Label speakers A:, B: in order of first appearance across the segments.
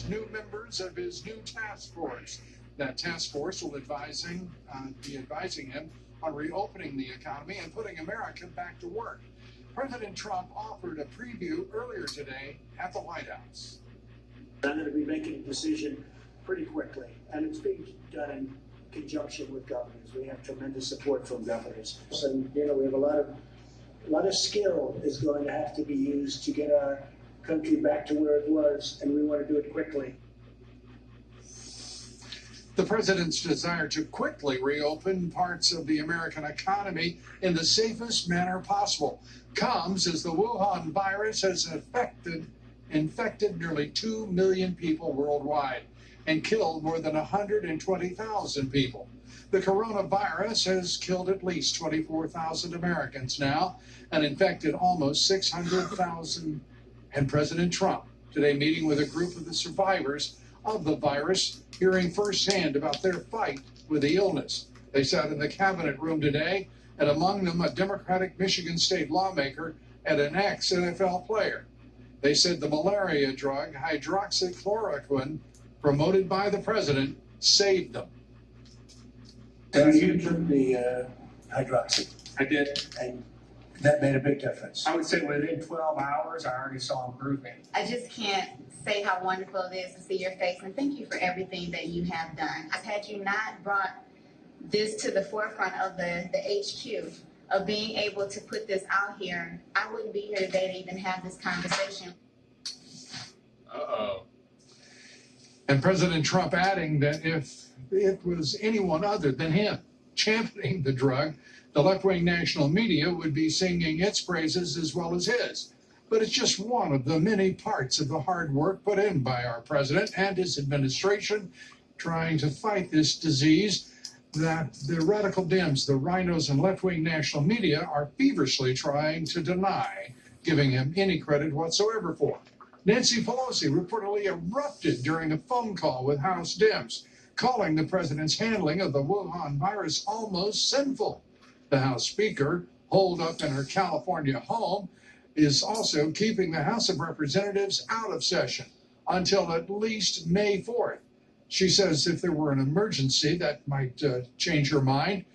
A: new members of his new task force. That task force will be advising him on reopening the economy and putting America back to work. President Trump offered a preview earlier today at the White House.
B: I'm going to be making a decision pretty quickly, and it's being done in conjunction with governors. We have tremendous support from governors. And, we have a lot of skill is going to have to be used to get our country back to where it was, and we want to do it quickly.
A: The president's desire to quickly reopen parts of the American economy in the safest manner possible comes as the Wuhan virus has infected nearly 2 million people worldwide and killed more than 120,000 people. The coronavirus has killed at least 24,000 Americans now and infected almost 600,000. And President Trump today meeting with a group of the survivors of the virus, hearing firsthand about their fight with the illness. They sat in the cabinet room today, and among them a Democratic Michigan state lawmaker and an ex-NFL player. They said the malaria drug hydroxychloroquine, promoted by the president, saved them.
B: And you took the hydroxy.
C: I did.
B: And that made a big difference.
C: I would say within 12 hours, I already saw improvement.
D: I just can't say how wonderful it is to see your face, and thank you for everything that you have done. Had you not brought this to the forefront of the HQ, of being able to put this out here, I wouldn't be here today to even have this conversation.
C: Uh-oh.
A: And President Trump adding that if it was anyone other than him championing the drug, the left-wing national media would be singing its praises as well as his. But it's just one of the many parts of the hard work put in by our president and his administration trying to fight this disease that the radical Dems, the rhinos, and left-wing national media are feverishly trying to deny giving him any credit whatsoever for. Nancy Pelosi reportedly erupted during a phone call with House Dems, calling the president's handling of the Wuhan virus almost sinful. The House Speaker, holed up in her California home, is also keeping the House of Representatives out of session until at least May 4th. She says if there were an emergency, that might change her mind.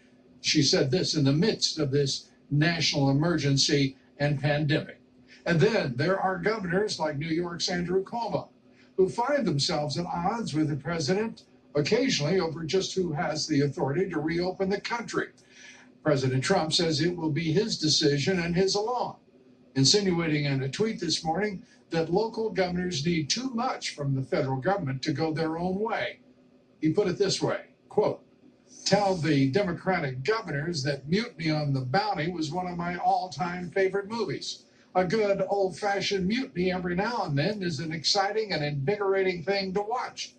A: She said this in the midst of this national emergency and pandemic. And then there are governors like New York's Andrew Cuomo, who find themselves at odds with the president occasionally over just who has the authority to reopen the country. President Trump says it will be his decision and his alone, insinuating in a tweet this morning that local governors need too much from the federal government to go their own way. He put it this way, quote, "Tell the Democratic governors that Mutiny on the Bounty was one of my all-time favorite movies. A good old-fashioned mutiny every now and then is an exciting and invigorating thing to watch,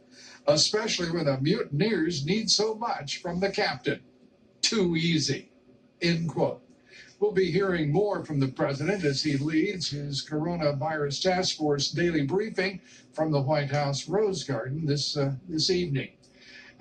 A: especially when the mutineers need so much from the captain. Too easy," end quote. We'll be hearing more from the president as he leads his coronavirus task force daily briefing from the White House Rose Garden this evening.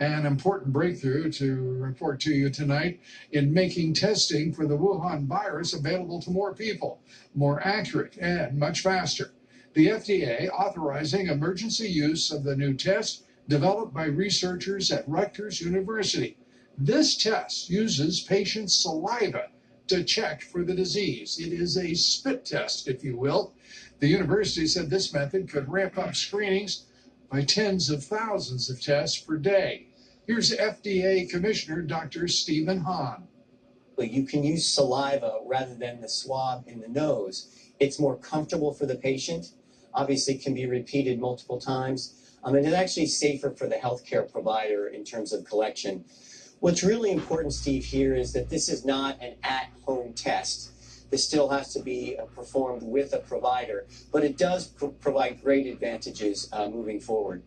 A: An important breakthrough to report to you tonight in making testing for the Wuhan virus available to more people, more accurate, and much faster. The FDA authorizing emergency use of the new test developed by researchers at Rutgers University. This test uses patients' saliva to check for the disease. It is a spit test, if you will. The university said this method could ramp up screenings by tens of thousands of tests per day. Here's FDA Commissioner Dr. Stephen Hahn.
E: You can use saliva rather than the swab in the nose. It's more comfortable for the patient. Obviously, can be repeated multiple times. And it's actually safer for the healthcare provider in terms of collection. What's really important, Steve, here is that this is not an at-home test. This still has to be performed with a provider, but it does provide great advantages moving forward.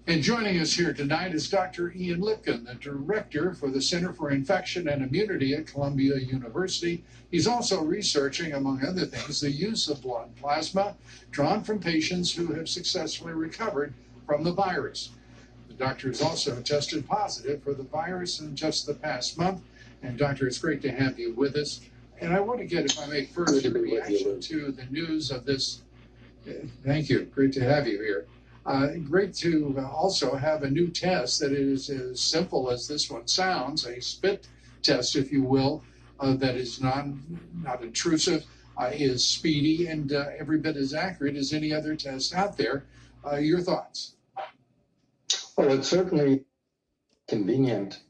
A: And joining us here tonight is Dr. Ian Lipkin, the director for the Center for Infection and Immunity at Columbia University. He's also researching, among other things, the use of blood plasma drawn from patients who have successfully recovered from the virus. The doctor has also tested positive for the virus in just the past month. And Doctor, it's great to have you with us. And I want to get, if I may, first your reaction to the news of this Thank you. Great to have you here. Great to also have a new test that is as simple as this one sounds, a spit test, if you will, that is not intrusive, is speedy, and every bit as accurate as any other test out there. Your thoughts?
F: Well, it's certainly convenient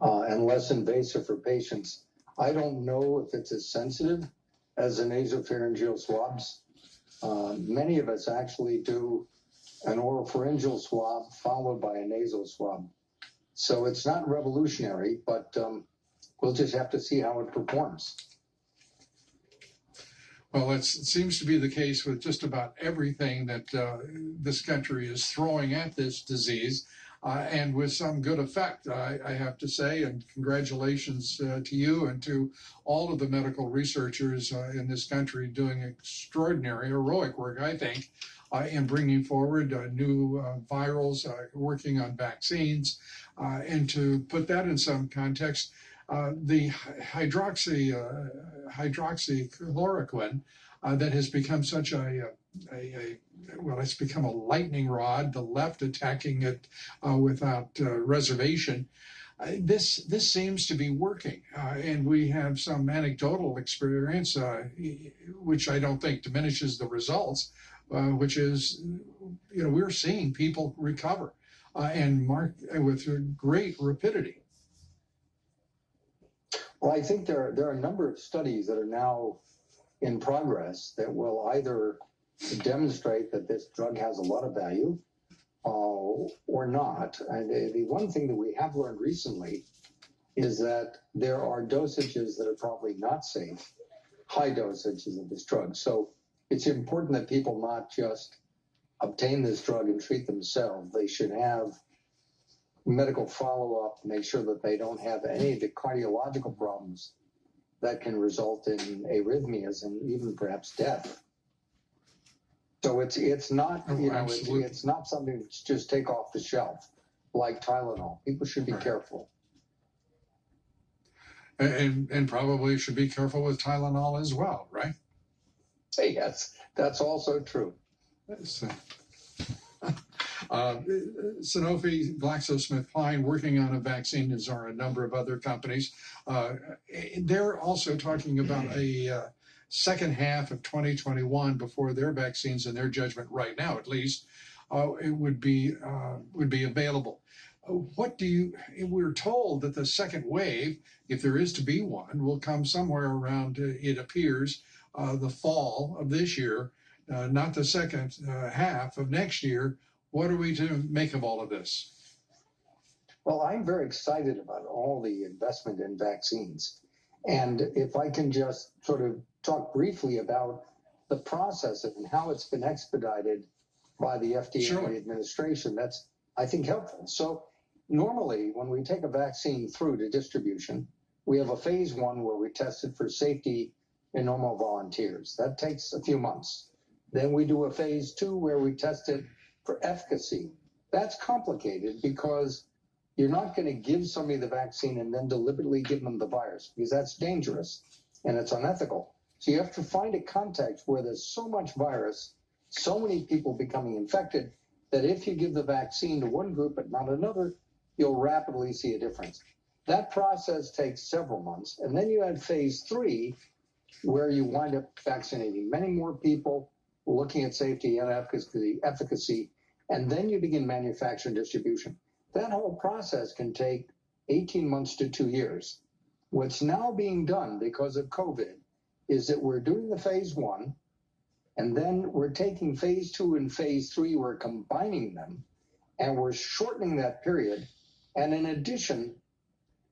F: and less invasive for patients. I don't know if it's as sensitive as the nasopharyngeal swabs. Many of us actually do an oropharyngeal swab followed by a nasal swab. So it's not revolutionary, but we'll just have to see how it performs.
A: Well, it seems to be the case with just about everything that this country is throwing at this disease, and with some good effect, I have to say. And congratulations to you and to all of the medical researchers in this country doing extraordinary, heroic work, I think, in bringing forward new virals, working on vaccines. And to put that in some context, the hydroxychloroquine that has become such well, it's become a lightning rod, the left attacking it without reservation. This seems to be working, and we have some anecdotal experience, which I don't think diminishes the results, which is, we're seeing people recover and with great rapidity.
F: Well, I think there are a number of studies that are now in progress that will either demonstrate that this drug has a lot of value or not. And the one thing that we have learned recently is that there are dosages that are probably not safe, high dosages of this drug. So it's important that people not just obtain this drug and treat themselves. They should have medical follow-up, make sure that they don't have any of the cardiological problems that can result in arrhythmias and even perhaps death. So it's not, it's not something that's just take off the shelf like Tylenol. People should be careful.
A: And probably should be careful with Tylenol as well, right?
F: Yes, that's also true.
A: Sanofi, GlaxoSmithKline working on a vaccine, as are a number of other companies. They're also talking about a second half of 2021 before their vaccines, in their judgment right now at least, it would be available. We're told that the second wave, if there is to be one, will come somewhere around, it appears, the fall of this year, not the second half of next year. What are we to make of all of this?
F: Well, I'm very excited about all the investment in vaccines. And if I can just sort of talk briefly about the process and how it's been expedited by the FDA and the administration, that's, I think, helpful. So normally, when we take a vaccine through to distribution, we have a phase 1 where we test it for safety in normal volunteers. That takes a few months. Then we do a phase 2 where we test it for efficacy. That's complicated because you're not going to give somebody the vaccine and then deliberately give them the virus, because that's dangerous and it's unethical. So you have to find a context where there's so much virus, so many people becoming infected, that if you give the vaccine to one group but not another, you'll rapidly see a difference. That process takes several months. And then you add phase 3, where you wind up vaccinating many more people, looking at safety and efficacy, and then you begin manufacturing distribution. That whole process can take 18 months to 2 years. What's now being done because of COVID is that we're doing the phase 1, and then we're taking phase 2 and phase 3, we're combining them, and we're shortening that period. And in addition,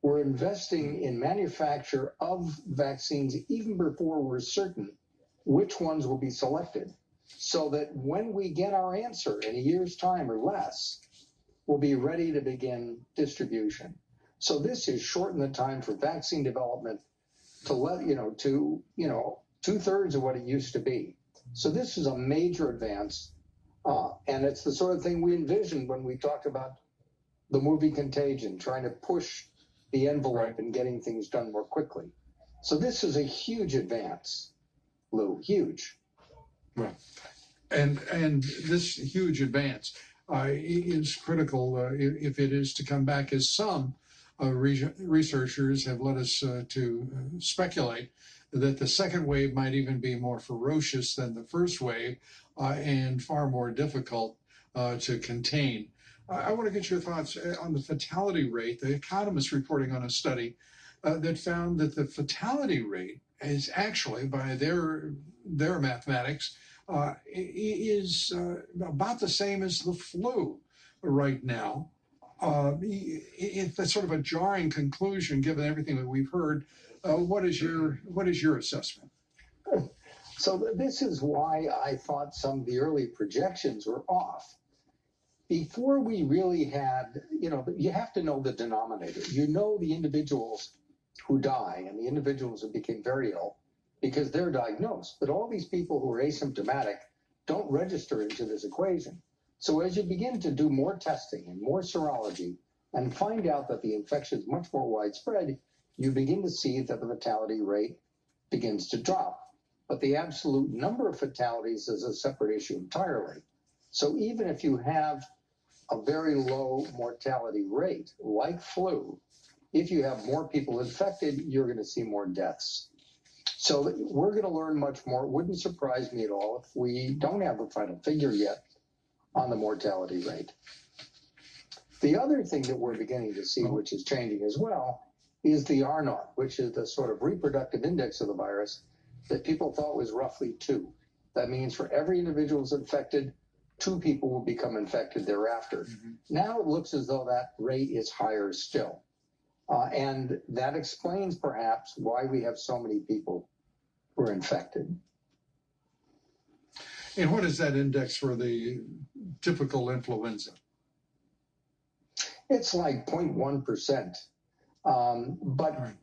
F: we're investing in manufacture of vaccines even before we're certain which ones will be selected, so that when we get our answer in a year's time or less, we'll be ready to begin distribution. So this has shortened the time for vaccine development to 2/3 of what it used to be. So this is a major advance, and it's the sort of thing we envisioned when we talked about the movie Contagion, trying to push the envelope and getting things done more quickly. So this is a huge advance, Lou, huge.
A: Well, And this huge advance is critical if it is to come back, as some researchers have led us to speculate that the second wave might even be more ferocious than the first wave and far more difficult to contain. I want to get your thoughts on the fatality rate. The Economist reporting on a study that found that the fatality rate is actually, by their mathematics, is about the same as the flu right now. It's sort of a jarring conclusion given everything that we've heard. What is your assessment?
F: So this is why I thought some of the early projections were off. Before we really had, you have to know the denominator. You know the individuals who die and the individuals who became very ill because they're diagnosed. But all these people who are asymptomatic don't register into this equation. So as you begin to do more testing and more serology and find out that the infection is much more widespread, you begin to see that the fatality rate begins to drop. But the absolute number of fatalities is a separate issue entirely. So even if you have a very low mortality rate, like flu, if you have more people infected, you're going to see more deaths. So we're going to learn much more. It wouldn't surprise me at all if we don't have a final figure yet on the mortality rate. The other thing that we're beginning to see, which is changing as well, is the R naught, which is the sort of reproductive index of the virus that people thought was roughly 2. That means for every individual who's infected, 2 people will become infected thereafter. Mm-hmm. Now it looks as though that rate is higher still. And that explains perhaps why we have so many people who are infected.
A: And what is that index for the typical influenza?
F: It's like 0.1%. But right.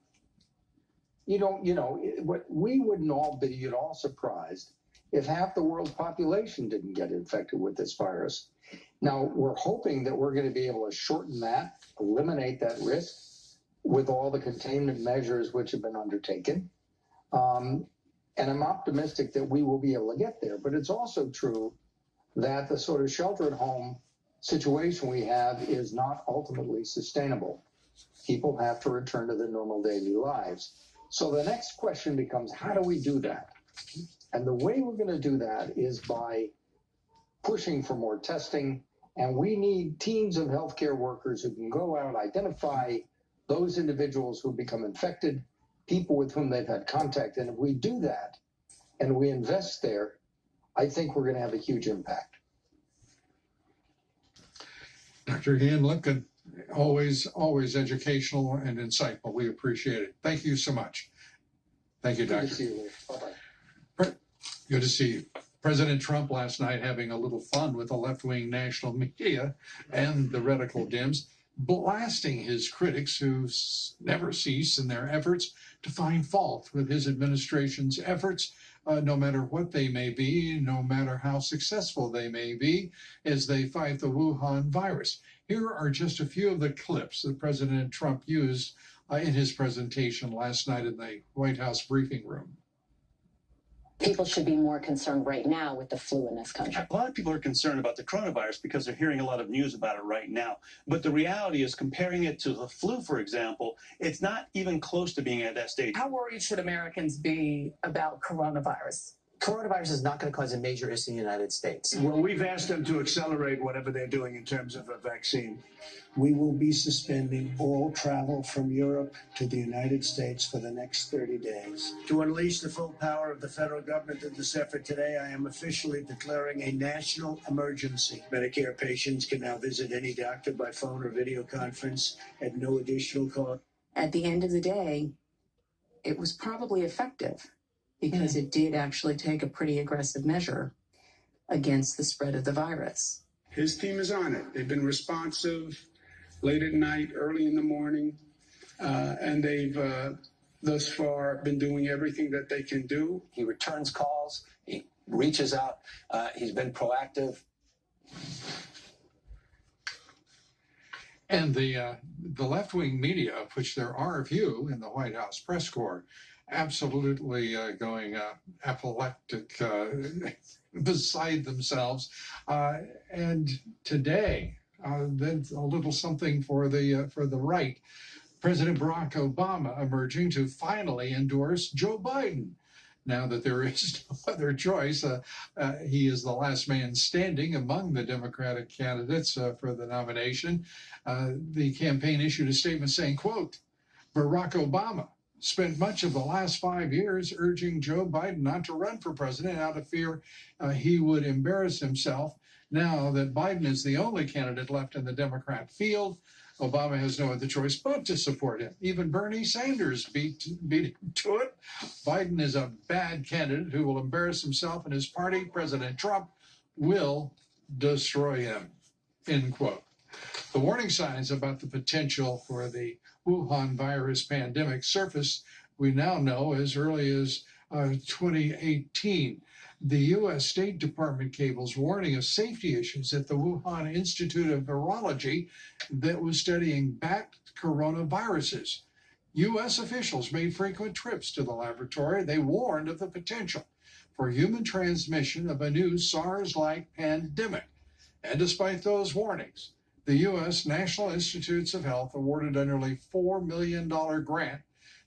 F: We wouldn't all be at all surprised if half the world's population didn't get infected with this virus. Now, we're hoping that we're going to be able to shorten that, eliminate that risk with all the containment measures which have been undertaken. And I'm optimistic that we will be able to get there. But it's also true that the sort of shelter-at-home situation we have is not ultimately sustainable. People have to return to their normal daily lives. So the next question becomes, how do we do that? And the way we're going to do that is by pushing for more testing. And we need teams of healthcare workers who can go out, identify those individuals who become infected, people with whom they've had contact. And if we do that and we invest there, I think we're going to have a huge impact.
A: Dr. Ian Lipkin, always educational and insightful. We appreciate it. Thank you so much. Thank you, Doctor.
F: Good to see you, Lee. Bye-bye.
A: Good to see you. President Trump last night having a little fun with the left-wing national media and the radical Dems, blasting his critics who never cease in their efforts to find fault with his administration's efforts, no matter what they may be, no matter how successful they may be, as they fight the Wuhan virus. Here are just a few of the clips that President Trump used in his presentation last night in the White House briefing room.
G: People should be more concerned right now with the flu in this country.
H: A lot of people are concerned about the coronavirus because they're hearing a lot of news about it right now. But the reality is, comparing it to the flu, for example, it's not even close to being at that stage.
I: How worried should Americans be about coronavirus?
J: Coronavirus is not going to cause a major issue in the United States.
B: Well, we've asked them to accelerate whatever they're doing in terms of a vaccine. We will be suspending all travel from Europe to the United States for the next 30 days. To unleash the full power of the federal government in this effort today, I am officially declaring a national emergency. Medicare patients can now visit any doctor by phone or video conference at no additional cost.
I: At the end of the day, it was probably effective because it did actually take a pretty aggressive measure against the spread of the virus.
K: His team is on it. They've been responsive late at night, early in the morning, and they've thus far been doing everything that they can do.
J: He returns calls. He reaches out. He's been proactive.
A: And the left-wing media, of which there are a few in the White House press corps, absolutely going apoplectic beside themselves. And today, then a little something for the right. President Barack Obama emerging to finally endorse Joe Biden. Now that there is no other choice, he is the last man standing among the Democratic candidates for the nomination. The campaign issued a statement saying, quote, Barack Obama spent much of the last 5 years urging Joe Biden not to run for president out of fear he would embarrass himself. Now that Biden is the only candidate left in the Democrat field, Obama has no other choice but to support him. Even Bernie Sanders beat him to it. Biden is a bad candidate who will embarrass himself and his party. President Trump will destroy him, end quote. The warning signs about the potential for the Wuhan virus pandemic surfaced, we now know, as early as 2018. The U.S. State Department cables warning of safety issues at the Wuhan Institute of Virology that was studying bat coronaviruses. U.S. officials made frequent trips to the laboratory. They warned of the potential for human transmission of a new SARS-like pandemic. And despite those warnings, the U.S. National Institutes of Health awarded a nearly $4 million grant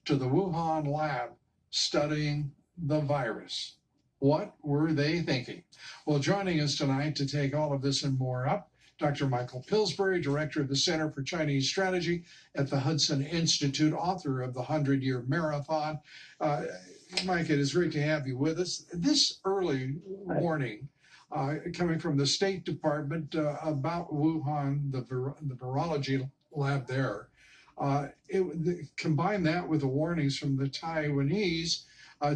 A: to the Wuhan lab studying the virus. What were they thinking? Well, joining us tonight to take all of this and more up, Dr. Michael Pillsbury, director of the Center for Chinese Strategy at the Hudson Institute, author of The 100-Year Marathon. Mike, it is great to have you with us. This early warning coming from the State Department about Wuhan, the virology lab there, combine that with the warnings from the Taiwanese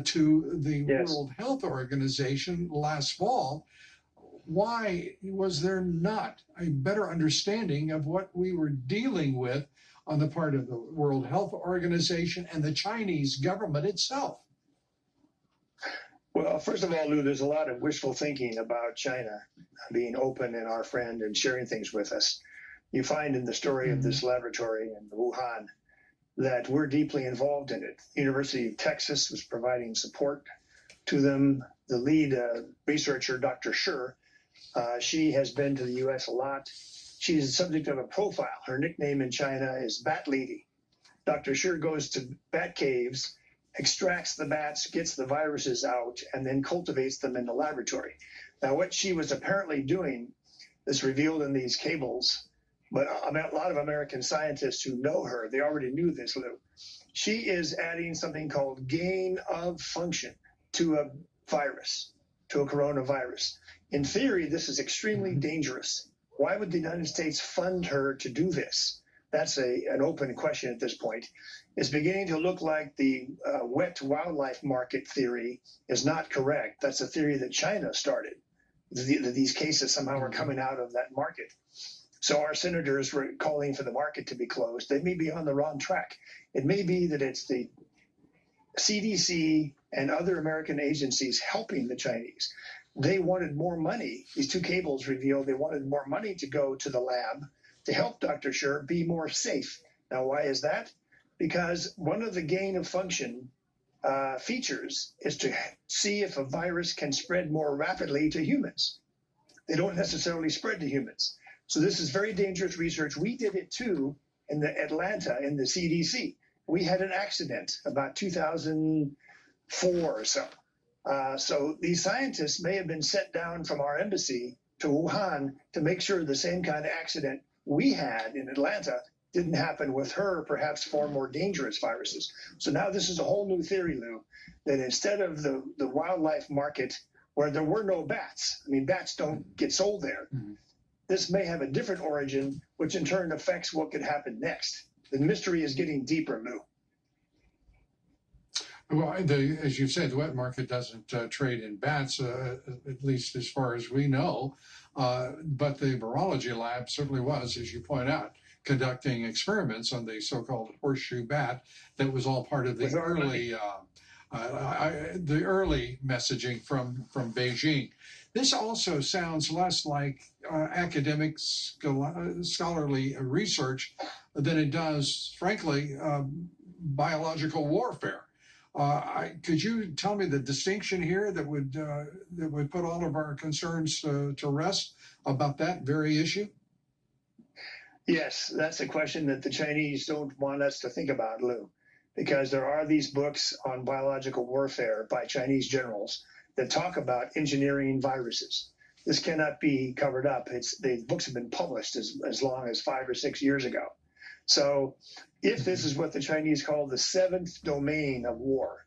A: to the World Health Organization last fall. Why was there not a better understanding of what we were dealing with on the part of the World Health Organization and the Chinese government itself?
L: Well, first of all, Lou, there's a lot of wishful thinking about China being open and our friend and sharing things with us. You find in the story of this laboratory in Wuhan that we're deeply involved in it. The University of Texas was providing support to them. The lead researcher, Dr. Shi, she has been to the U.S. a lot. She's the subject of a profile. Her nickname in China is Bat Lady. Dr. Shi goes to bat caves, extracts the bats, gets the viruses out, and then cultivates them in the laboratory. Now, what she was apparently doing is revealed in these cables, but a lot of American scientists who know her, they already knew this, Lou. She is adding something called gain of function to a virus, to a coronavirus. In theory, this is extremely dangerous. Why would the United States fund her to do this? That's an open question at this point. It's beginning to look like the wet wildlife market theory is not correct. That's a theory that China started. These cases somehow are coming out of that market. So our senators were calling for the market to be closed. They may be on the wrong track. It may be that it's the CDC and other American agencies helping the Chinese. They wanted more money. These two cables revealed they wanted more money to go to the lab to help Dr. Shi be more safe. Now, why is that? Because one of the gain of function features is to see if a virus can spread more rapidly to humans. They don't necessarily spread to humans. So this is very dangerous research. We did it too in Atlanta in the CDC. We had an accident about 2004 or so. So these scientists may have been sent down from our embassy to Wuhan to make sure the same kind of accident we had in Atlanta didn't happen with her, perhaps far more dangerous viruses. So now this is a whole new theory, Lou, that instead of the wildlife market where there were no bats, I mean, bats don't get sold there. This may have a different origin, which in turn affects what could happen next. The mystery is getting deeper, Lou.
A: Well, as you said, the wet market doesn't trade in bats, at least as far as we know. But the virology lab certainly was, as you point out, conducting experiments on the so-called horseshoe bat that was all part of the early messaging from Beijing. This also sounds less like academic scholarly research than it does, frankly, biological warfare. Could you tell me the distinction here that would put all of our concerns to rest about that very issue?
L: Yes, that's a question that the Chinese don't want us to think about, Lou, because there are these books on biological warfare by Chinese generals that talk about engineering viruses. This cannot be covered up. The books have been published as long as 5 or 6 years ago. So if this is what the Chinese call the seventh domain of war,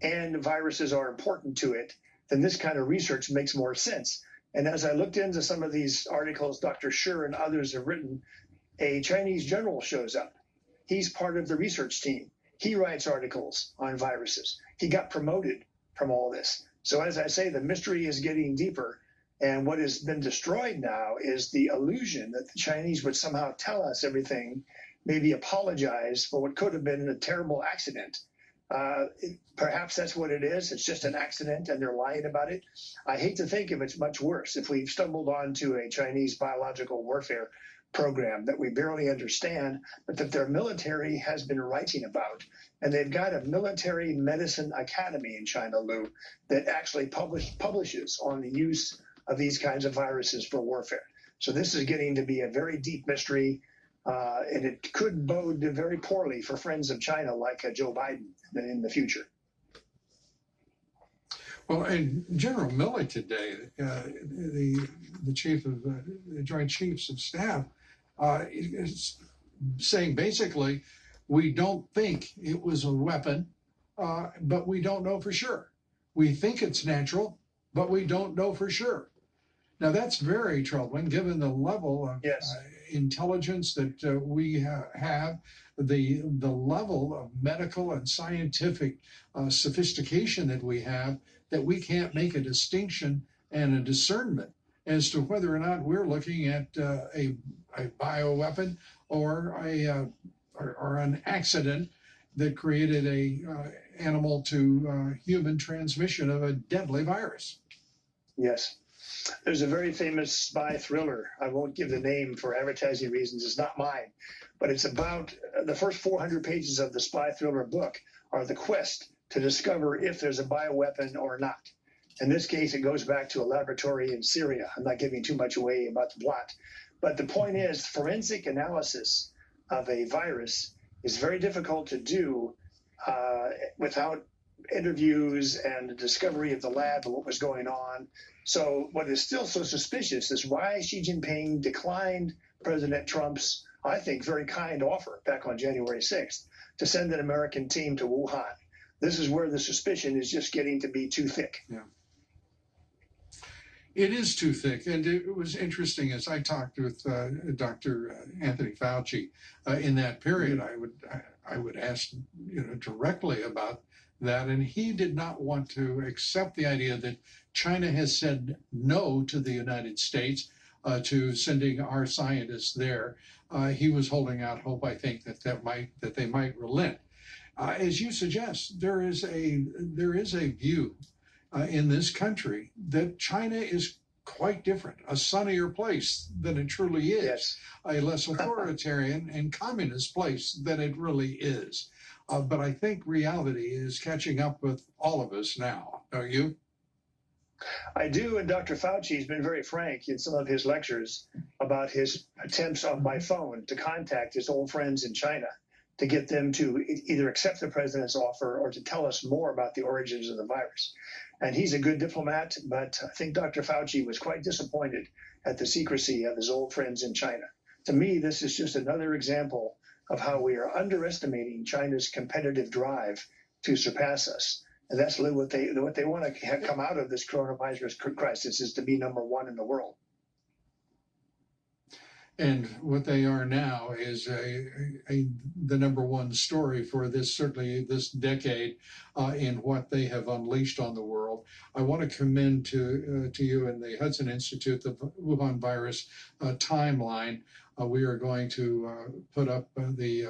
L: and viruses are important to it, then this kind of research makes more sense. And as I looked into some of these articles Dr. Shi and others have written, a Chinese general shows up. He's part of the research team. He writes articles on viruses. He got promoted from all this. So as I say, the mystery is getting deeper. And what has been destroyed now is the illusion that the Chinese would somehow tell us everything, maybe apologize for what could have been a terrible accident. Perhaps that's what it is. It's just an accident and they're lying about it. I hate to think if it's much worse, if we've stumbled onto a Chinese biological warfare program that we barely understand, but that their military has been writing about. And they've got a military medicine academy in China, Lou, that actually publishes on the use of these kinds of viruses for warfare. So this is getting to be a very deep mystery, and it could bode very poorly for friends of China like Joe Biden in the future.
A: Well, and General Milley today, the chief of the Joint Chiefs of Staff, is saying basically, we don't think it was a weapon, but we don't know for sure. We think it's natural, but we don't know for sure. Now, that's very troubling, given the level of intelligence that we have, the level of medical and scientific sophistication that we have, that we can't make a distinction and a discernment as to whether or not we're looking at a bioweapon or an accident that created a animal to human transmission of a deadly virus.
L: Yes. There's a very famous spy thriller. I won't give the name for advertising reasons. It's not mine. But it's about the first 400 pages of the spy thriller book are the quest to discover if there's a bioweapon or not. In this case, it goes back to a laboratory in Syria. I'm not giving too much away about the plot. But the point is, forensic analysis of a virus is very difficult to do without interviews and the discovery of the lab and what was going on. So what is still so suspicious is why Xi Jinping declined President Trump's, I think, very kind offer back on January 6th to send an American team to Wuhan. This is where the suspicion is just getting to be too thick.
A: Yeah. It is too thick. And it was interesting as I talked with Dr. Anthony Fauci in that period, I would ask directly about that. And he did not want to accept the idea that China has said no to the United States to sending our scientists there. He was holding out hope, I think, that they might relent. As you suggest, there is a view in this country that China is quite different, a sunnier place than it truly is,
L: yes.
A: A less authoritarian and communist place than it really is. But I think reality is catching up with all of us now, don't you?
L: I do, and Dr. Fauci has been very frank in some of his lectures about his attempts on by phone to contact his old friends in China to get them to either accept the president's offer or to tell us more about the origins of the virus. And he's a good diplomat, but I think Dr. Fauci was quite disappointed at the secrecy of his old friends in China. To me, this is just another example of how we are underestimating China's competitive drive to surpass us. And that's what they want to come out of this coronavirus crisis is to be number one in the world.
A: And what they are now is the number one story for certainly this decade in what they have unleashed on the world. I want to commend to you and the Hudson Institute the Wuhan virus timeline. We are going to put up the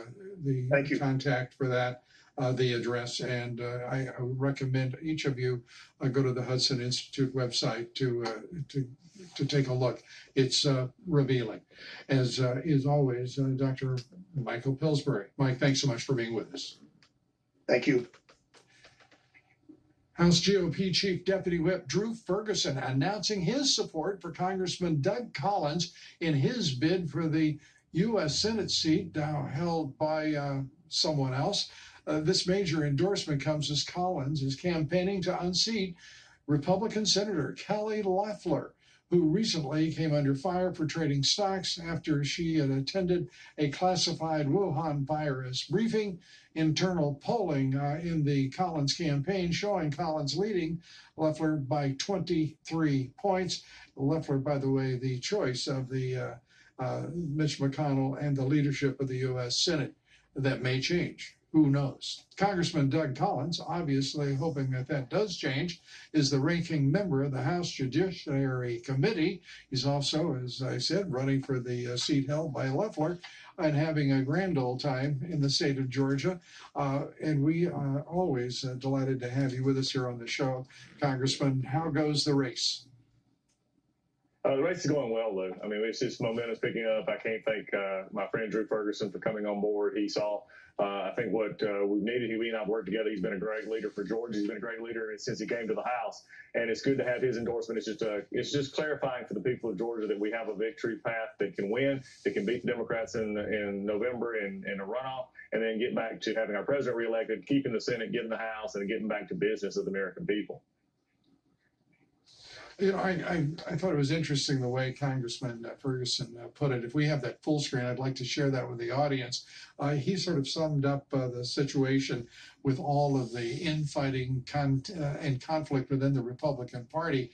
A: contact for that, the address, and I recommend each of you go to the Hudson Institute website to take a look. It's revealing. As is always, Dr. Michael Pillsbury. Mike, thanks so much for being with us.
L: Thank you.
A: House GOP Chief Deputy Whip Drew Ferguson announcing his support for Congressman Doug Collins in his bid for the U.S. Senate seat now held by someone else. This major endorsement comes as Collins is campaigning to unseat Republican Senator Kelly Loeffler, who recently came under fire for trading stocks after she had attended a classified Wuhan virus briefing. Internal polling in the Collins campaign showing Collins leading Loeffler by 23 points. Loeffler, by the way, the choice of the Mitch McConnell and the leadership of the U.S. Senate. That may change. Who knows? Congressman Doug Collins, obviously hoping that that does change, is the ranking member of the House Judiciary Committee. He's also, as I said, running for the seat held by Loeffler and having a grand old time in the state of Georgia. And we are always delighted to have you with us here on the show. Congressman, how goes the race?
M: The race is going well, Lou. I mean, it's just momentum's picking up. I can't thank my friend Drew Ferguson for coming on board. He saw, I think, what we needed. He and I worked together. He's been a great leader for Georgia. He's been a great leader since he came to the House. And it's good to have his endorsement. It's just clarifying for the people of Georgia that we have a victory path that can win, that can beat the Democrats in November in a runoff, and then get back to having our president reelected, keeping the Senate, getting the House, and getting back to business of the American people.
A: You know, I thought it was interesting the way Congressman Ferguson put it. If we have that full screen, I'd like to share that with the audience. He sort of summed up the situation with all of the infighting and conflict within the Republican Party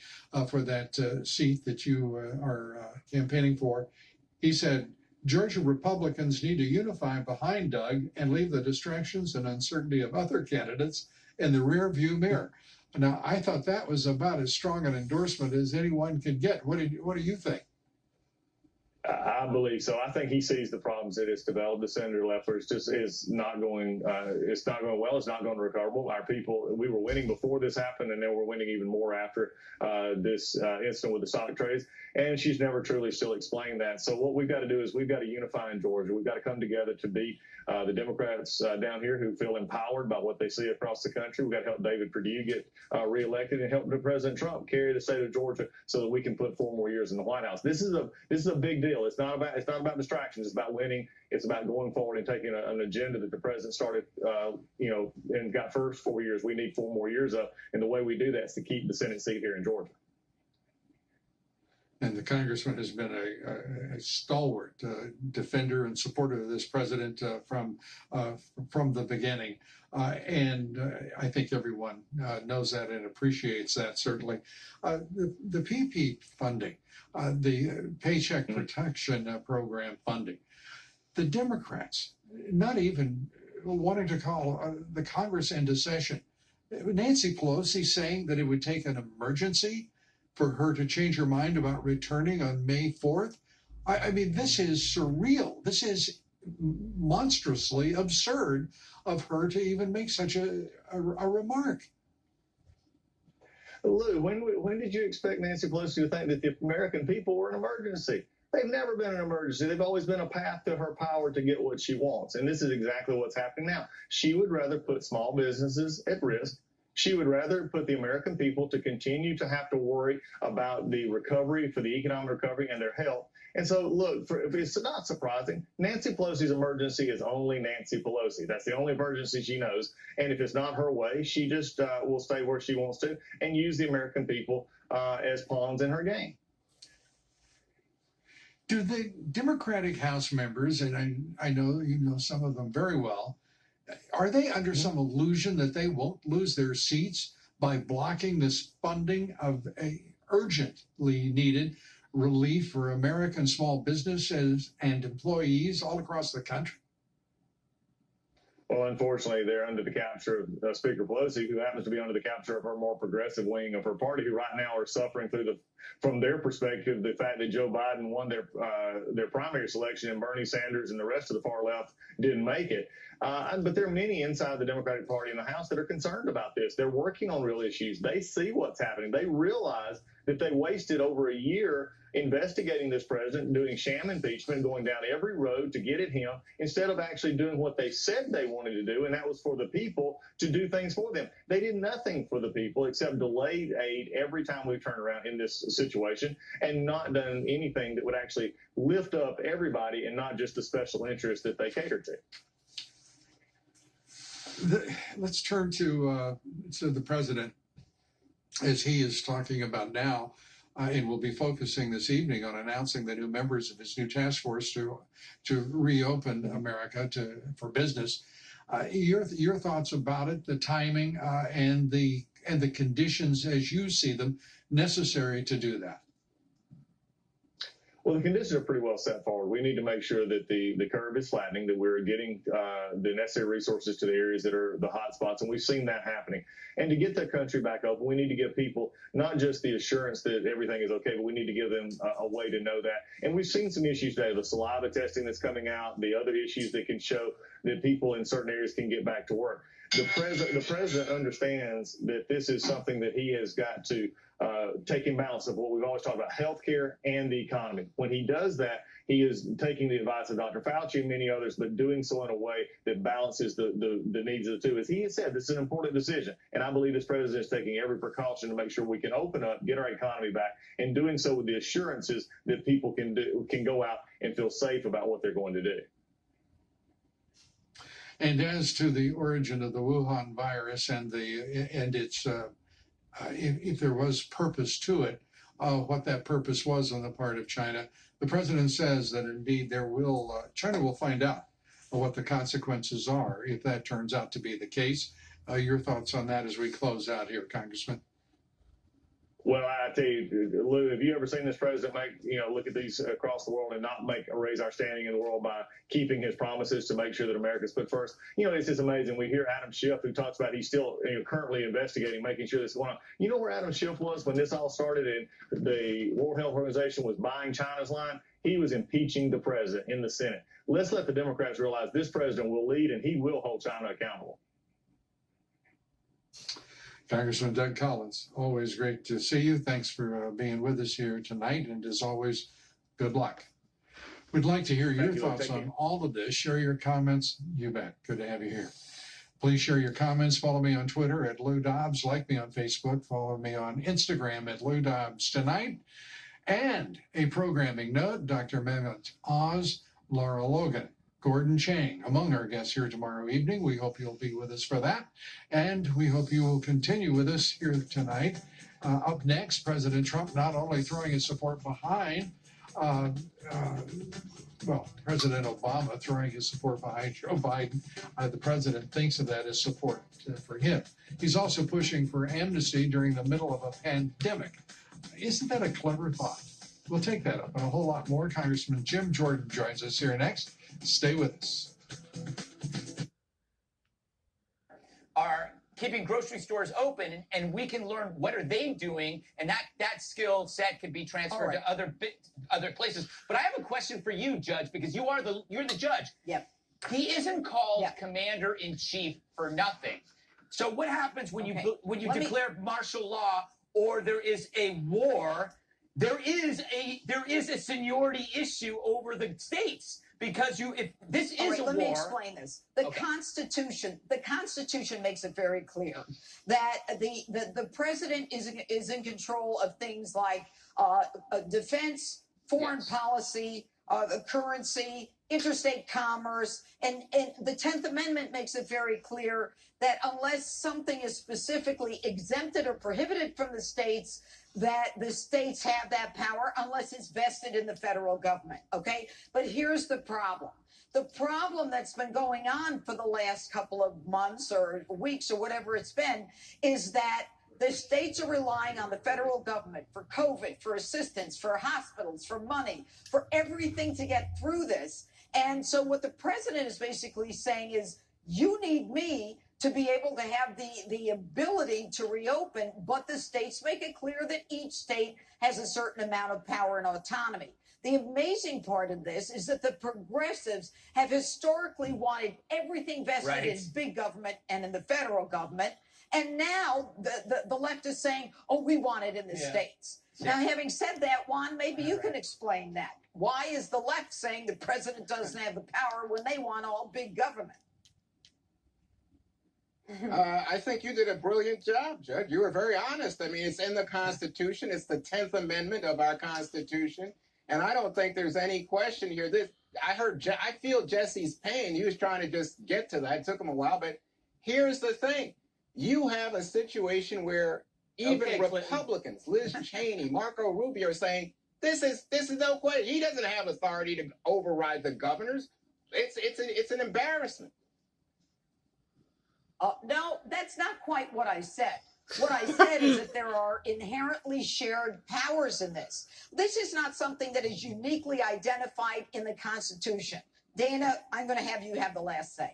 A: for that seat that you are campaigning for. He said, Georgia Republicans need to unify behind Doug and leave the distractions and uncertainty of other candidates in the rearview mirror. Now, I thought that was about as strong an endorsement as anyone could get. What do you think?
M: I believe so. I think he sees the problems that it's developed. The Senator Loeffler is not going. It's not going well. It's not going recoverable. Our people, we were winning before this happened, and then we're winning even more after this incident with the stock trades. And she's never truly still explained that. So what we've got to do is we've got to unify in Georgia. We've got to come together to beat the Democrats down here who feel empowered by what they see across the country. We've got to help David Perdue get reelected and help President Trump carry the state of Georgia so that we can put 4 more years in the White House. This is a big deal. It's not about distractions. It's about winning. It's about going forward and taking an agenda that the president started, and got first 4 years. We need 4 more years of, and the way we do that is to keep the Senate seat here in Georgia.
A: And the congressman has been a stalwart defender and supporter of this president from the beginning. And I think everyone knows that and appreciates that, certainly. The PP funding, the Paycheck Protection Program funding, the Democrats not even wanting to call the Congress into session. Nancy Pelosi saying that it would take an emergency for her to change her mind about returning on May 4th. I mean, this is surreal. This is monstrously absurd of her to even make such a remark.
M: Lou, when did you expect Nancy Pelosi to think that the American people were an emergency? They've never been an emergency. They've always been a path to her power to get what she wants. And this is exactly what's happening now. She would rather put small businesses at risk. She would rather put the American people to continue to have to worry about the recovery, for the economic recovery and their health. And so, look, it's not surprising. Nancy Pelosi's emergency is only Nancy Pelosi. That's the only emergency she knows. And if it's not her way, she just will stay where she wants to and use the American people as pawns in her game.
A: Do the Democratic House members, and I know you know some of them very well, are they under some illusion that they won't lose their seats by blocking this funding of a urgently needed relief for American small businesses and employees all across the country?
M: Well, unfortunately, they're under the capture of Speaker Pelosi, who happens to be under the capture of her more progressive wing of her party, who right now are suffering from their perspective, the fact that Joe Biden won their primary selection and Bernie Sanders and the rest of the far left didn't make it. But there are many inside the Democratic Party in the House that are concerned about this. They're working on real issues. They see what's happening. They realize that they wasted over a year investigating this president, doing sham impeachment, going down every road to get at him, instead of actually doing what they said they wanted to do, and that was for the people to do things for them. They did nothing for the people except delayed aid every time we turn around in this situation, and not done anything that would actually lift up everybody and not just the special interests that they cater to.
A: Let's turn to the president, as he is talking about now, and we'll be focusing this evening on announcing the new members of his new task force to reopen America for business. Your thoughts about it, the timing, and the conditions as you see them necessary to do that.
M: Well, the conditions are pretty well set forward. We need to make sure that the curve is flattening, that we're getting the necessary resources to the areas that are the hot spots, and we've seen that happening. And to get the country back open, we need to give people not just the assurance that everything is okay, but we need to give them a way to know that. And we've seen some issues today, the saliva testing that's coming out, the other issues that can show that people in certain areas can get back to work. The president understands that this is something that he has got to take in balance of what we've always talked about, healthcare and the economy. When he does that, he is taking the advice of Dr. Fauci and many others, but doing so in a way that balances the needs of the two. As he has said, this is an important decision, and I believe this president is taking every precaution to make sure we can open up, get our economy back, and doing so with the assurances that people can go out and feel safe about what they're going to do.
A: And as to the origin of the Wuhan virus and its if there was purpose to it, what that purpose was on the part of China, the president says that indeed China will find out what the consequences are if that turns out to be the case. Your thoughts on that as we close out here, Congressman?
M: Well, I tell you, Lou, have you ever seen this president look at these across the world and not raise our standing in the world by keeping his promises to make sure that America's put first? It's just amazing. We hear Adam Schiff, who talks about he's still currently investigating, making sure this is going on. You know where Adam Schiff was when this all started and the World Health Organization was buying China's line? He was impeaching the president in the Senate. Let's let the Democrats realize this president will lead and he will hold China accountable.
A: Congressman Doug Collins, always great to see you. Thanks for being with us here tonight, and as always, good luck. We'd like to hear your thoughts on all of this. Share your comments. You bet. Good to have you here. Please share your comments. Follow me on Twitter at Lou Dobbs. Like me on Facebook. Follow me on Instagram at Lou Dobbs Tonight. And a programming note, Dr. Mehmet Oz, Laura Logan, Gordon Chang, among our guests here tomorrow evening. We hope you'll be with us for that. And we hope you will continue with us here tonight. Up next, President Trump not only throwing his support behind, President Obama throwing his support behind Joe Biden. The president thinks of that as support for him. He's also pushing for amnesty during the middle of a pandemic. Isn't that a clever thought? We'll take that up and a whole lot more. Congressman Jim Jordan joins us here next. Stay with us.
N: Are keeping grocery stores open, and we can learn what are they doing, and that skill set could be transferred to other places. But I have a question for you, Judge, because you're the judge.
O: Yep.
N: He isn't called Commander in Chief for nothing. So what happens when you declare martial law or there is a war? There is a seniority issue over the states. Because if this is a war.
O: Let me explain this. The Constitution makes it very clear that the president is in control of things like defense, foreign policy, the currency, interstate commerce, and the 10th Amendment makes it very clear that unless something is specifically exempted or prohibited from the states, that the states have that power unless it's vested in the federal government, okay? But here's the problem. The problem that's been going on for the last couple of months or weeks or whatever it's been is that the states are relying on the federal government for COVID, for assistance, for hospitals, for money, for everything to get through this. And so what the president is basically saying is, you need me to be able to have the ability to reopen, but the states make it clear that each state has a certain amount of power and autonomy. The amazing part of this is that the progressives have historically wanted everything vested in big government and in the federal government. And now the left is saying, oh, we want it in the states. Now, having said that, Juan, maybe you can explain that. Why is the left saying the president doesn't have the power when they want all big government?
P: I think you did a brilliant job, Judge. You were very honest. I mean, it's in the Constitution. It's the 10th Amendment of our Constitution. And I don't think there's any question here. I feel Jesse's pain. He was trying to just get to that. It took him a while. But here's the thing. You have a situation where even Republicans, Liz Cheney, Marco Rubio, are saying, this is no question. He doesn't have authority to override the governors. It's an embarrassment.
O: No, that's not quite what I said. What I said is that there are inherently shared powers in this. This is not something that is uniquely identified in the Constitution. Dana, I'm going to have you have the last say.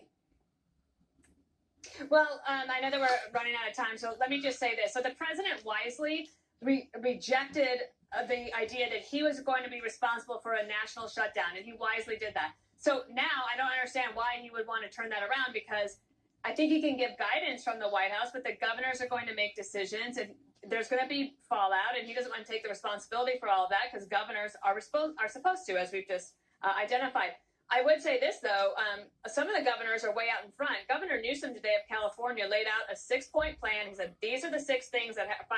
Q: Well, I know that we're running out of time, so let me just say this. So the president wisely rejected the idea that he was going to be responsible for a national shutdown, and he wisely did that. So now I don't understand why he would want to turn that around, because I think he can give guidance from the White House, but the governors are going to make decisions, and there's going to be fallout, and he doesn't want to take the responsibility for all of that because governors are supposed to, as we've just identified. I would say this, though. Some of the governors are way out in front. Governor Newsom today of California laid out a 6-point plan. He said, these are the 5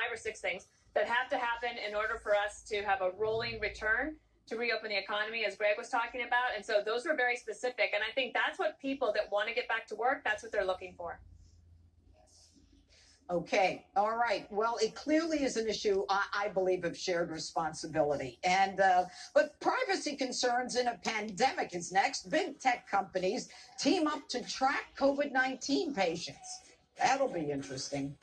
Q: or 6 things that have to happen in order for us to have a rolling return to reopen the economy, as Greg was talking about. And so those were very specific. And I think that's what people that want to get back to work, that's what they're looking for.
O: Okay. All right. Well, it clearly is an issue, I believe, of shared responsibility. And but privacy concerns in a pandemic is next. Big tech companies team up to track COVID-19 patients. That'll be interesting.